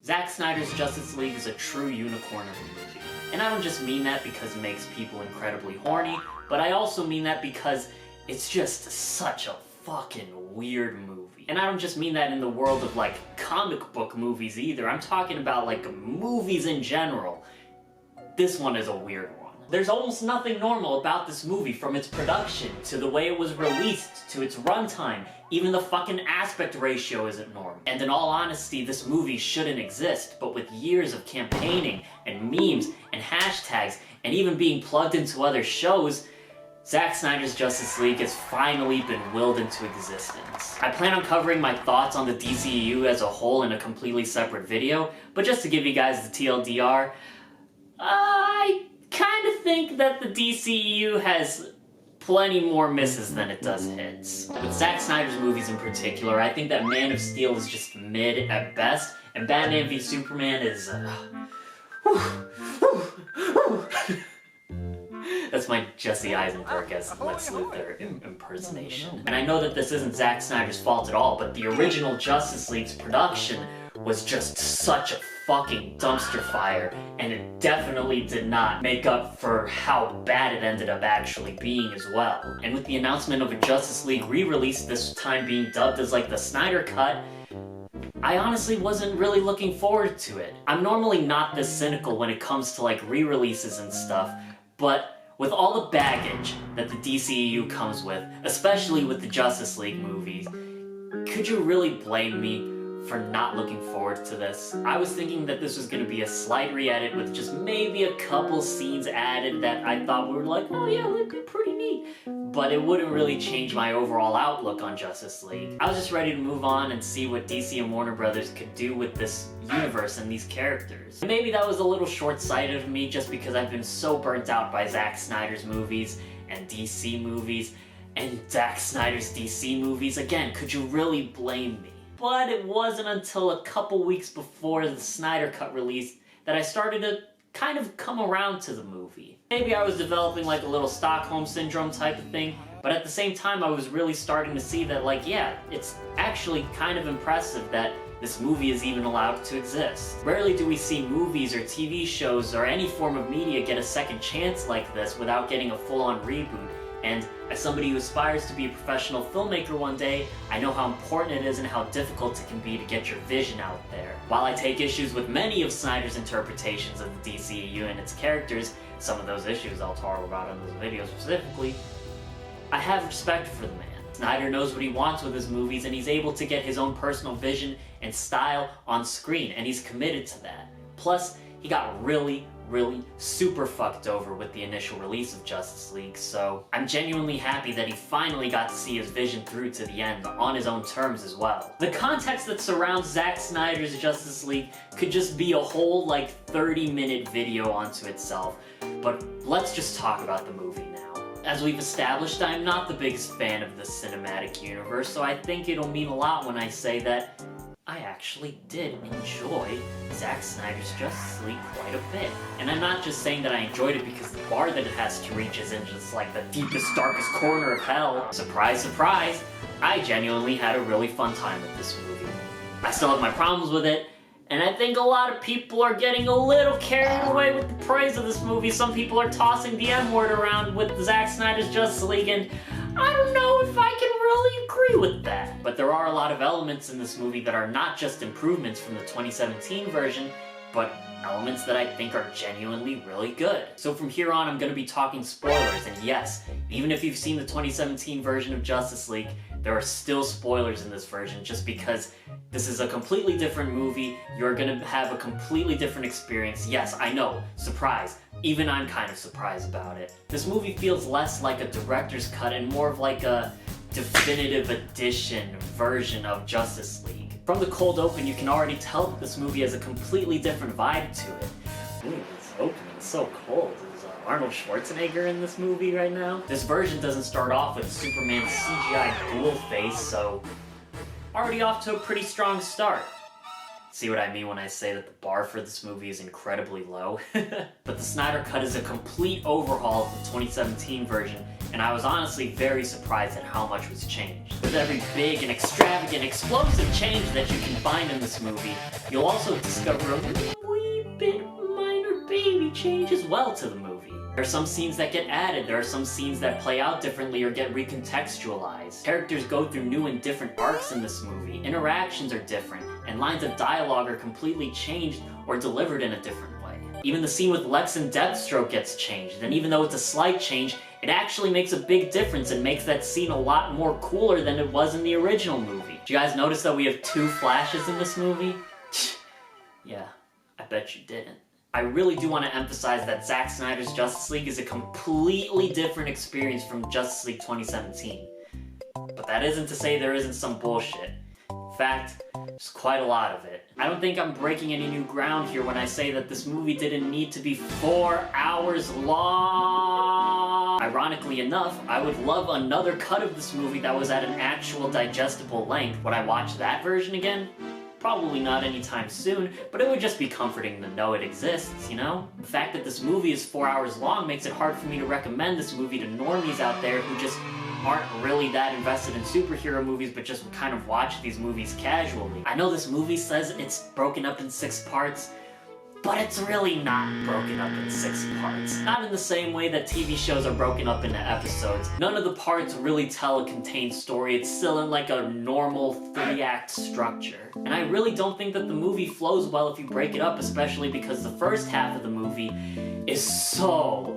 Zack Snyder's Justice League is a true unicorn of a movie. And I don't just mean that because it makes people incredibly horny, but I also mean that because it's just such a fucking weird movie. And I don't just mean that in the world of like comic book movies either. I'm talking about like movies in general. This one is a weird one. There's almost nothing normal about this movie, from its production, to the way it was released, to its runtime. Even the fucking aspect ratio isn't normal. And in all honesty, this movie shouldn't exist, but with years of campaigning, and memes, and hashtags, and even being plugged into other shows, Zack Snyder's Justice League has finally been willed into existence. I plan on covering my thoughts on the DCEU as a whole in a completely separate video, but just to give you guys the TLDR, I kind of think that the DCEU has plenty more misses than it does hits. With Zack Snyder's movies in particular, I think that Man of Steel is just mid at best, and Batman v Superman is, That's my Jesse Eisenberg as Lex Luthor impersonation. And I know that this isn't Zack Snyder's fault at all, but the original Justice League's production was just such a fucking dumpster fire, and it definitely did not make up for how bad it ended up actually being as well. And with the announcement of a Justice League re-release, this time being dubbed as like the Snyder Cut, I honestly wasn't really looking forward to it. I'm normally not this cynical when it comes to like re-releases and stuff, but with all the baggage that the DCEU comes with, especially with the Justice League movies, could you really blame me for not looking forward to this? I was thinking that this was going to be a slight re-edit with just maybe a couple scenes added that I thought were like, oh yeah, that'd be pretty neat. But it wouldn't really change my overall outlook on Justice League. I was just ready to move on and see what DC and Warner Brothers could do with this universe and these characters. And maybe that was a little short-sighted of me just because I've been so burnt out by Zack Snyder's movies and DC movies and Zack Snyder's DC movies. Again, could you really blame me? But it wasn't until a couple weeks before the Snyder Cut release that I started to kind of come around to the movie. Maybe I was developing like a little Stockholm Syndrome type of thing, but at the same time I was really starting to see that like, yeah, it's actually kind of impressive that this movie is even allowed to exist. Rarely do we see movies or TV shows or any form of media get a second chance like this without getting a full-on reboot. And as somebody who aspires to be a professional filmmaker one day, I know how important it is and how difficult it can be to get your vision out there. While I take issues with many of Snyder's interpretations of the DCEU and its characters, some of those issues I'll talk about in this video specifically, I have respect for the man. Snyder knows what he wants with his movies, and he's able to get his own personal vision and style on screen, and he's committed to that. Plus, he got really super fucked over with the initial release of Justice League, so I'm genuinely happy that he finally got to see his vision through to the end on his own terms as well. The context that surrounds Zack Snyder's Justice League could just be a whole like 30-minute video onto itself, but let's just talk about the movie now. As we've established, I'm not the biggest fan of the cinematic universe, so I think it'll mean a lot when I say that I actually did enjoy Zack Snyder's Justice League quite a bit. And I'm not just saying that I enjoyed it because the bar that it has to reach isn't just like the deepest, darkest corner of hell. Surprise, surprise, I genuinely had a really fun time with this movie. I still have my problems with it, and I think a lot of people are getting a little carried away with the praise of this movie. Some people are tossing the M-word around with Zack Snyder's Justice League, and I don't know if I can really agree with that. But there are a lot of elements in this movie that are not just improvements from the 2017 version, but elements that I think are genuinely really good. So from here on, I'm going to be talking spoilers, and yes, even if you've seen the 2017 version of Justice League, there are still spoilers in this version just because this is a completely different movie. You're going to have a completely different experience. Yes, I know, surprise. Even I'm kind of surprised about it. This movie feels less like a director's cut and more of like a definitive edition version of Justice League. From the cold open, you can already tell that this movie has a completely different vibe to it. Ooh, this opening is so cold. Is Arnold Schwarzenegger in this movie right now? This version doesn't start off with Superman's CGI ghoul face, so already off to a pretty strong start. See what I mean when I say that the bar for this movie is incredibly low? But the Snyder Cut is a complete overhaul of the 2017 version, and I was honestly very surprised at how much was changed. With every big and extravagant, explosive change that you can find in this movie, you'll also discover a wee bit minor baby change as well to the movie. There are some scenes that get added, there are some scenes that play out differently or get recontextualized. Characters go through new and different arcs in this movie, interactions are different, and lines of dialogue are completely changed or delivered in a different way. Even the scene with Lex and Deathstroke gets changed, and even though it's a slight change, it actually makes a big difference and makes that scene a lot more cooler than it was in the original movie. Did you guys notice that we have 2 Flashes in this movie? Yeah, I bet you didn't. I really do want to emphasize that Zack Snyder's Justice League is a completely different experience from Justice League 2017. But that isn't to say there isn't some bullshit. In fact, there's quite a lot of it. I don't think I'm breaking any new ground here when I say that this movie didn't need to be 4 hours long. Ironically enough, I would love another cut of this movie that was at an actual digestible length. Would I watch that version again? Probably not anytime soon, but it would just be comforting to know it exists, you know? The fact that this movie is 4 hours long makes it hard for me to recommend this movie to normies out there who just aren't really that invested in superhero movies but just kind of watch these movies casually. I know this movie says it's broken up in 6 parts, but it's really not broken up in 6 parts. Not in the same way that TV shows are broken up into episodes. None of the parts really tell a contained story. It's still in like a normal 3-act structure. And I really don't think that the movie flows well if you break it up, especially because the first half of the movie is so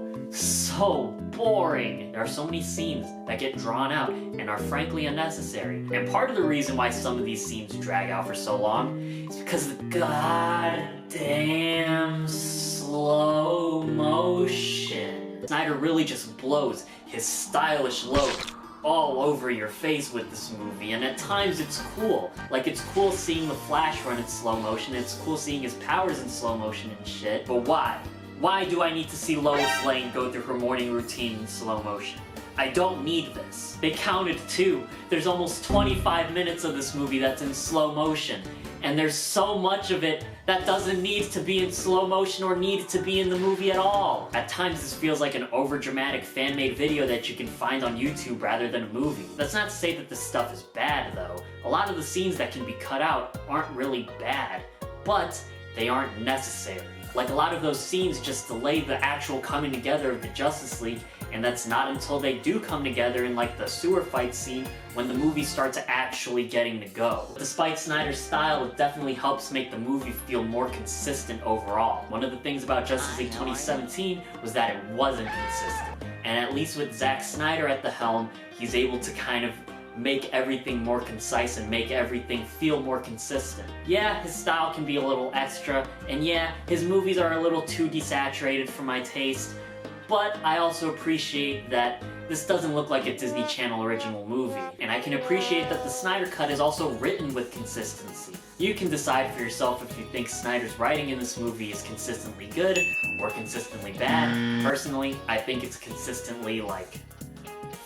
boring. There are so many scenes that get drawn out and are frankly unnecessary. And part of the reason why some of these scenes drag out for so long is because of the goddamn slow motion. Snyder really just blows his stylish load all over your face with this movie, and at times it's cool. Like, it's cool seeing the Flash run in slow motion, it's cool seeing his powers in slow motion and shit, but why? Why do I need to see Lois Lane go through her morning routine in slow motion? I don't need this. They counted 2. There's almost 25 minutes of this movie that's in slow motion, and there's so much of it that doesn't need to be in slow motion or need to be in the movie at all. At times this feels like an overdramatic fan-made video that you can find on YouTube rather than a movie. That's not to say that this stuff is bad though. A lot of the scenes that can be cut out aren't really bad, but they aren't necessary. Like, a lot of those scenes just delay the actual coming together of the Justice League, and that's not until they do come together in like the sewer fight scene when the movie starts actually getting to go. Despite Snyder's style, it definitely helps make the movie feel more consistent overall. One of the things about Justice League 2017 was that it wasn't consistent. And at least with Zack Snyder at the helm, he's able to kind of make everything more concise and make everything feel more consistent. Yeah, his style can be a little extra, and yeah, his movies are a little too desaturated for my taste, but I also appreciate that this doesn't look like a Disney Channel original movie, and I can appreciate that the Snyder Cut is also written with consistency. You can decide for yourself if you think Snyder's writing in this movie is consistently good or consistently bad. Personally, I think it's consistently, like,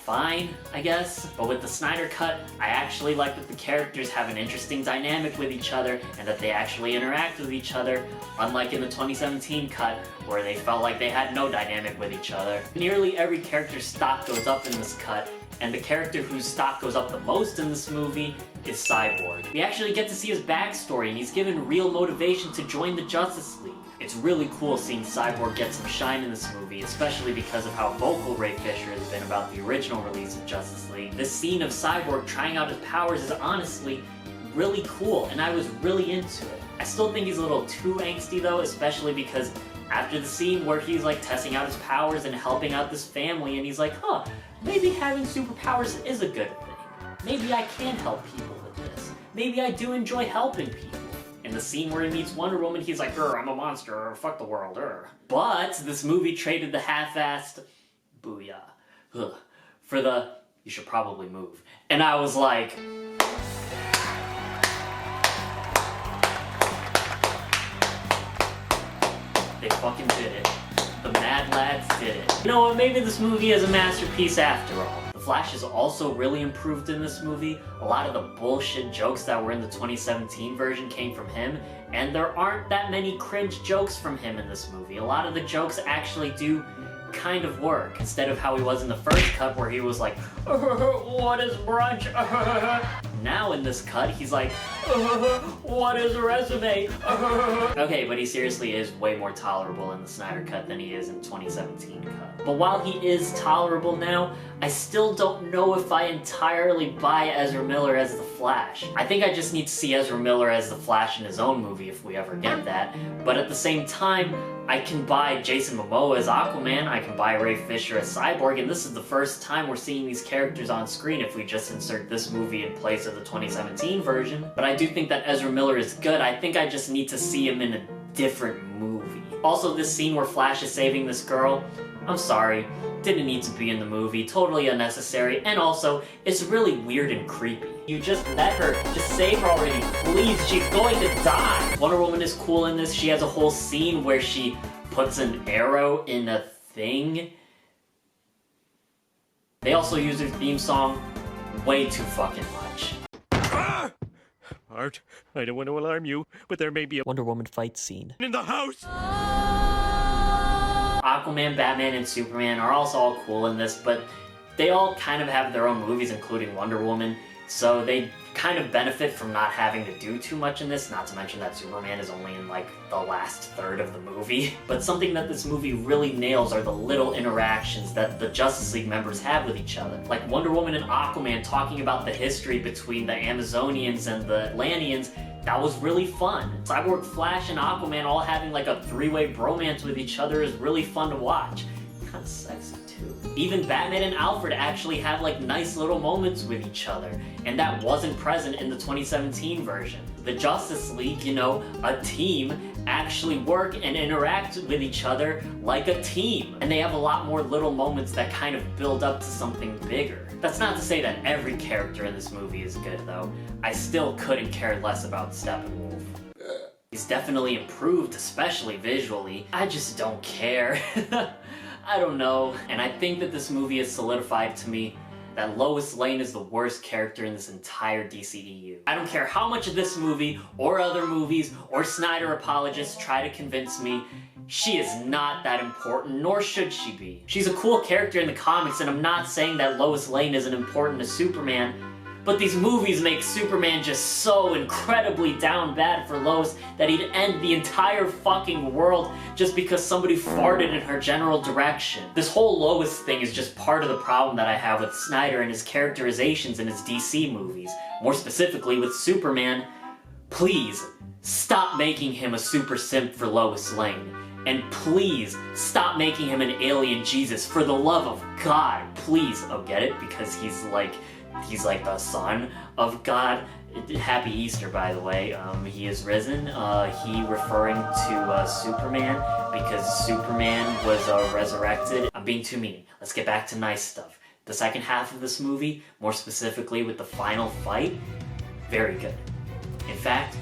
fine, I guess. But with the Snyder Cut, I actually like that the characters have an interesting dynamic with each other and that they actually interact with each other, unlike in the 2017 cut, where they felt like they had no dynamic with each other. Nearly every character's stock goes up in this cut, and the character whose stock goes up the most in this movie is Cyborg. We actually get to see his backstory, and he's given real motivation to join the Justice League. It's really cool seeing Cyborg get some shine in this movie, especially because of how vocal Ray Fisher has been about the original release of Justice League. This scene of Cyborg trying out his powers is honestly really cool, and I was really into it. I still think he's a little too angsty though, especially because after the scene where he's like testing out his powers and helping out this family, and he's like, huh, maybe having superpowers is a good thing. Maybe I can help people with this. Maybe I do enjoy helping people. In the scene where he meets Wonder Woman, he's like, I'm a monster, fuck the world, But this movie traded the half-assed booyah for the you should probably move. And I was like, they fucking did it. The Mad Lads did it. You know what, maybe this movie is a masterpiece after all. The Flash is also really improved in this movie. A lot of the bullshit jokes that were in the 2017 version came from him, and there aren't that many cringe jokes from him in this movie. A lot of the jokes actually do kind of work, instead of how he was in the first cut where he was like, what is brunch? Now in this cut, he's like, what is a resume? Okay, but he seriously is way more tolerable in the Snyder cut than he is in 2017 cut. But while he is tolerable now, I still don't know if I entirely buy Ezra Miller as the Flash. I think I just need to see Ezra Miller as the Flash in his own movie if we ever get that. But at the same time, I can buy Jason Momoa as Aquaman, I can buy Ray Fisher as Cyborg, and this is the first time we're seeing these characters on screen if we just insert this movie in place of the 2017 version. But I do think that Ezra Miller is good. I think I just need to see him in a different movie. Also, this scene where Flash is saving this girl, I'm sorry, didn't need to be in the movie, totally unnecessary, and also, it's really weird and creepy. You just met her, just save her already, please, she's going to die! Wonder Woman is cool in this. She has a whole scene where she puts an arrow in a thing. They also use her theme song way too fucking much. Art, I don't want to alarm you, but there may be a Wonder Woman fight scene in the house! Aquaman, Batman, and Superman are also all cool in this, but they all kind of have their own movies, including Wonder Woman, so they kind of benefit from not having to do too much in this, not to mention that Superman is only in like the last third of the movie. But something that this movie really nails are the little interactions that the Justice League members have with each other. Like Wonder Woman and Aquaman talking about the history between the Amazonians and the Atlanteans. That was really fun. Cyborg, Flash, and Aquaman all having like a three-way bromance with each other is really fun to watch. Kinda sexy too. Even Batman and Alfred actually have like nice little moments with each other, and that wasn't present in the 2017 version. The Justice League, you know, a team, actually work and interact with each other like a team. And they have a lot more little moments that kind of build up to something bigger. That's not to say that every character in this movie is good though. I still couldn't care less about Steppenwolf. He's definitely improved, especially visually. I just don't care. I don't know. And I think that this movie has solidified to me that Lois Lane is the worst character in this entire DCEU. I don't care how much of this movie, or other movies, or Snyder apologists try to convince me, she is not that important, nor should she be. She's a cool character in the comics, and I'm not saying that Lois Lane isn't important to Superman, but these movies make Superman just so incredibly down bad for Lois that he'd end the entire fucking world just because somebody farted in her general direction. This whole Lois thing is just part of the problem that I have with Snyder and his characterizations in his DC movies. More specifically with Superman. Please, stop making him a super simp for Lois Lane. And please, stop making him an alien Jesus. For the love of God, please. Oh, get it? Because he's like the son of God. Happy Easter, by the way. He is risen. He referring to Superman because Superman was resurrected. I'm being too mean. Let's get back to nice stuff. The second half of this movie, more specifically with the final fight, very good. In fact,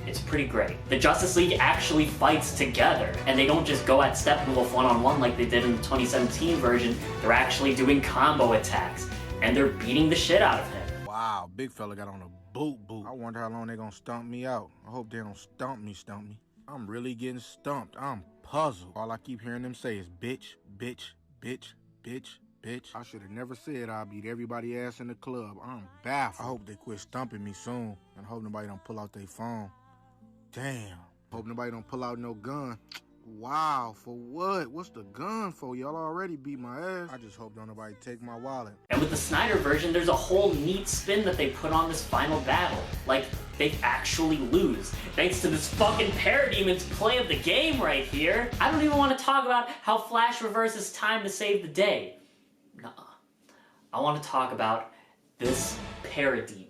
it's pretty great. The Justice League actually fights together, and they don't just go at Steppenwolf one-on-one like they did in the 2017 version. They're actually doing combo attacks, and they're beating the shit out of him. Wow, big fella got on a boot. I wonder how long they gonna stump me out. I hope they don't stump me. I'm really getting stumped. I'm puzzled. All I keep hearing them say is bitch, bitch, bitch, bitch, bitch. I should have never said I'll beat everybody ass in the club. I'm baffled. I hope they quit stumping me soon, and I hope nobody don't pull out their phone. Damn. Hope nobody don't pull out no gun. Wow, for what? What's the gun for? Y'all already beat my ass. I just hope don't nobody take my wallet. And with the Snyder version, there's a whole neat spin that they put on this final battle. Like, they actually lose, thanks to this fucking Parademon's play of the game right here. I don't even want to talk about how Flash reverses time to save the day. Nuh-uh. I want to talk about this Parademon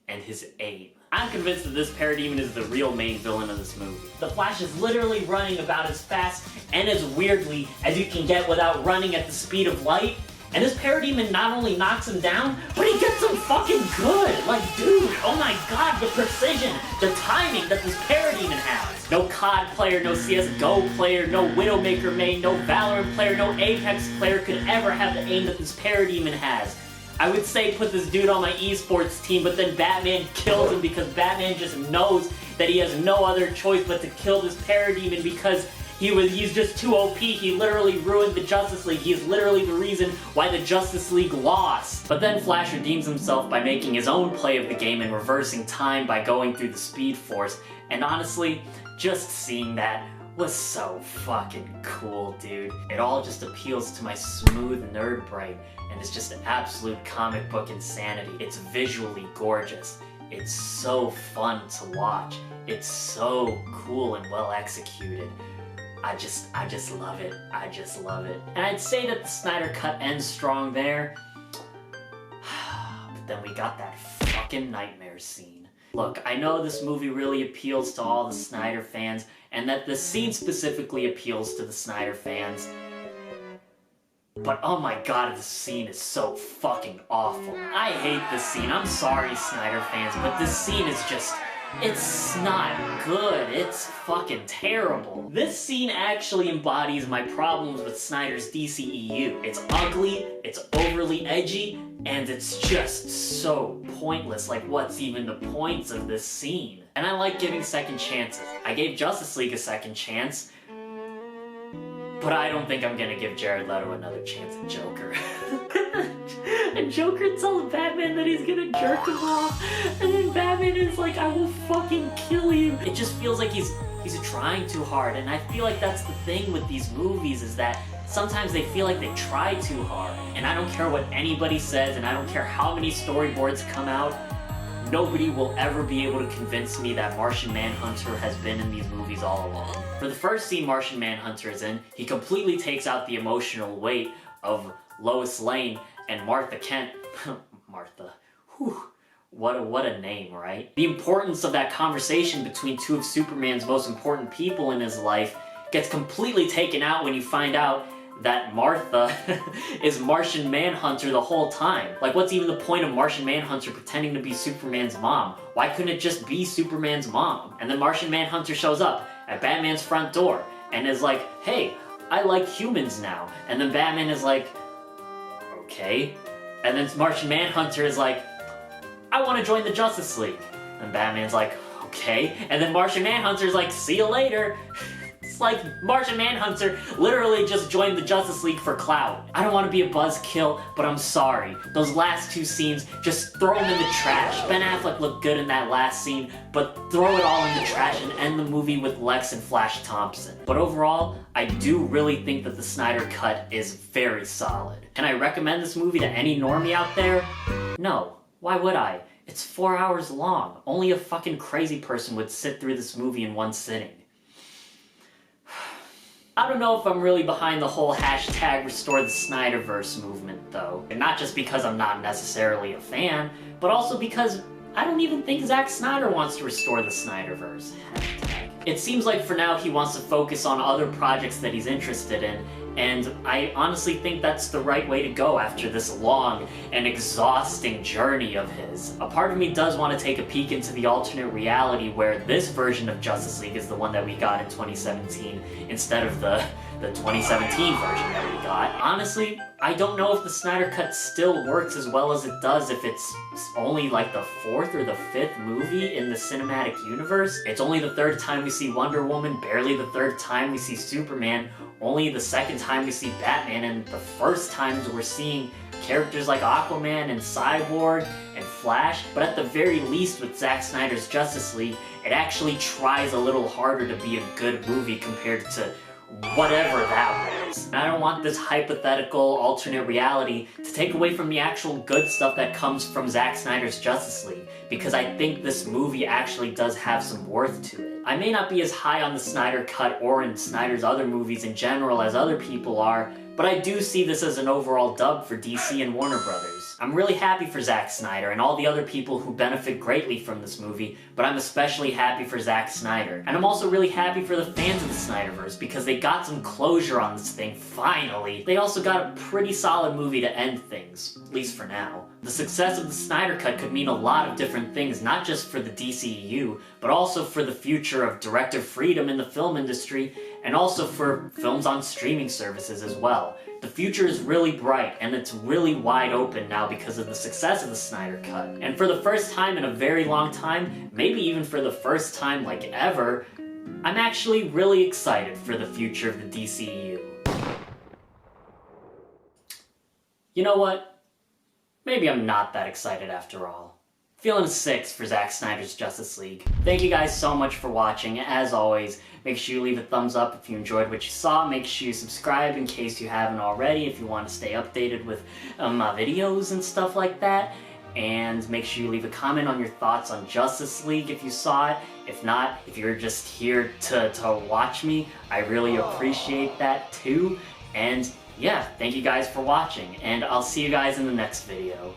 and his aim. I'm convinced that this Parademon is the real main villain of this movie. The Flash is literally running about as fast and as weirdly as you can get without running at the speed of light. And this Parademon not only knocks him down, but he gets him fucking good! Like, dude, oh my god, the precision, the timing that this Parademon has! No COD player, no CSGO player, no Widowmaker main, no Valorant player, no Apex player could ever have the aim that this Parademon has. I would say put this dude on my esports team, but then Batman kills him because Batman just knows that he has no other choice but to kill this parademon because he's just too OP. He literally ruined the Justice League. He is literally the reason why the Justice League lost. But then Flash redeems himself by making his own play of the game and reversing time by going through the Speed Force. And honestly, just seeing that was so fucking cool, dude. It all just appeals to my smooth nerd brain, and it's just absolute comic book insanity. It's visually gorgeous. It's so fun to watch. It's so cool and well executed. I just love it. I just love it. And I'd say that the Snyder Cut ends strong there, but then we got that fucking nightmare scene. Look, I know this movie really appeals to all the Snyder fans, and that this scene specifically appeals to the Snyder fans, but oh my god, this scene is so fucking awful. I hate this scene. I'm sorry, Snyder fans, but this scene is just... it's not good. It's fucking terrible. This scene actually embodies my problems with Snyder's DCEU. It's ugly, it's overly edgy, and it's just so pointless. Like, what's even the points of this scene? And I like giving second chances. I gave Justice League a second chance, but I don't think I'm gonna give Jared Leto another chance at Joker. And Joker tells Batman that he's gonna jerk him off, and then Batman is like, I will fucking kill you. It just feels like he's trying too hard, and I feel like that's the thing with these movies, is that sometimes they feel like they try too hard. And I don't care what anybody says, and I don't care how many storyboards come out, nobody will ever be able to convince me that Martian Manhunter has been in these movies all along. For the first scene Martian Manhunter is in, he completely takes out the emotional weight of Lois Lane and Martha Kent. Martha. Whew. What a name, right? The importance of that conversation between two of Superman's most important people in his life gets completely taken out when you find out that Martha is Martian Manhunter the whole time. Like, what's even the point of Martian Manhunter pretending to be Superman's mom? Why couldn't it just be Superman's mom? And then Martian Manhunter shows up at Batman's front door and is like, hey, I like humans now. And then Batman is like, okay. And then Martian Manhunter is like, I want to join the Justice League. And Batman's like, okay. And then Martian Manhunter is like, see you later. It's like Martian Manhunter literally just joined the Justice League for clout. I don't want to be a buzzkill, but I'm sorry. Those last two scenes, just throw them in the trash. Ben Affleck looked good in that last scene, but throw it all in the trash and end the movie with Lex and Flash Thompson. But overall, I do really think that the Snyder Cut is very solid. Can I recommend this movie to any normie out there? No. Why would I? It's 4 hours long. Only a fucking crazy person would sit through this movie in one sitting. I don't know if I'm really behind the whole hashtag restore the Snyderverse movement, though. And not just because I'm not necessarily a fan, but also because I don't even think Zack Snyder wants to restore the Snyderverse. Hashtag. It seems like for now he wants to focus on other projects that he's interested in, and I honestly think that's the right way to go after this long and exhausting journey of his. A part of me does want to take a peek into the alternate reality where this version of Justice League is the one that we got in 2017 instead of the 2017 version that we got. Honestly, I don't know if the Snyder Cut still works as well as it does if it's only like the 4th or the 5th movie in the cinematic universe. It's only the 3rd time we see Wonder Woman, barely the 3rd time we see Superman, only the 2nd time we see Batman, and the first times we're seeing characters like Aquaman and Cyborg and Flash. But at the very least with Zack Snyder's Justice League, it actually tries a little harder to be a good movie compared to whatever that was. And I don't want this hypothetical alternate reality to take away from the actual good stuff that comes from Zack Snyder's Justice League, because I think this movie actually does have some worth to it. I may not be as high on the Snyder Cut or in Snyder's other movies in general as other people are, but I do see this as an overall dub for DC and Warner Brothers. I'm really happy for Zack Snyder and all the other people who benefit greatly from this movie, but I'm especially happy for Zack Snyder. And I'm also really happy for the fans of the Snyderverse because they got some closure on this thing, finally. They also got a pretty solid movie to end things, at least for now. The success of the Snyder Cut could mean a lot of different things, not just for the DCEU, but also for the future of director freedom in the film industry, and also for films on streaming services as well. The future is really bright, and it's really wide open now because of the success of the Snyder Cut. And for the first time in a very long time, maybe even for the first time like ever, I'm actually really excited for the future of the DCEU. You know what? Maybe I'm not that excited after all. Feeling a 6 for Zack Snyder's Justice League. Thank you guys so much for watching. As always, make sure you leave a thumbs up if you enjoyed what you saw. Make sure you subscribe in case you haven't already if you want to stay updated with my videos and stuff like that. And make sure you leave a comment on your thoughts on Justice League if you saw it. If not, if you're just here to watch me, I really appreciate that too. And yeah, thank you guys for watching, and I'll see you guys in the next video.